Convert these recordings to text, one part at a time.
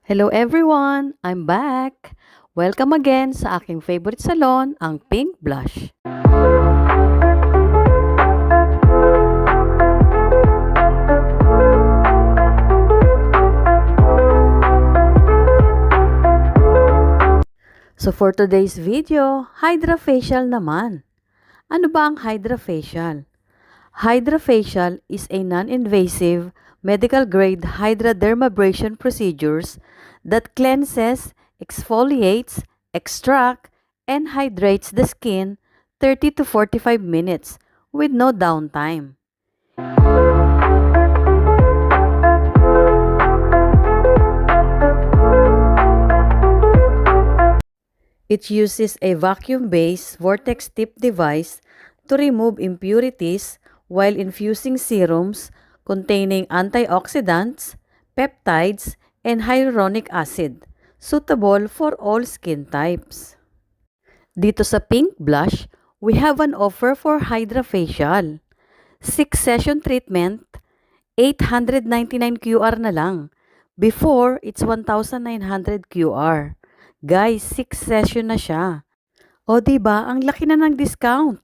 Hello everyone! I'm back! Welcome again sa aking favorite salon, ang Pink Blush. So for today's video, HydraFacial naman. Ano ba ang HydraFacial? HydraFacial is a non-invasive, medical-grade hydrodermabrasion procedures that cleanses, exfoliates, extracts, and hydrates the skin 30 to 45 minutes with no downtime. It uses a vacuum-based vortex tip device to remove impurities while infusing serums containing antioxidants, peptides, and hyaluronic acid, suitable for all skin types. Dito sa Pink Blush, we have an offer for HydraFacial. 6-session treatment, 899 QR na lang. Before, it's 1,900 QR. Guys, 6 session na siya. O diba, ang laki na ng discount.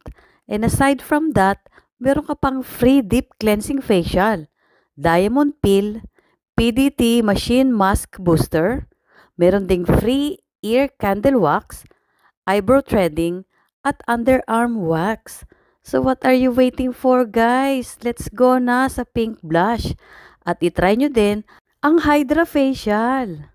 And aside from that, meron ka pang free deep cleansing facial, diamond peel, PDT machine mask booster, meron ding free ear candle wax, eyebrow threading, at underarm wax. So what are you waiting for, guys? Let's go na sa Pink Blush. At itry nyo din ang HydraFacial.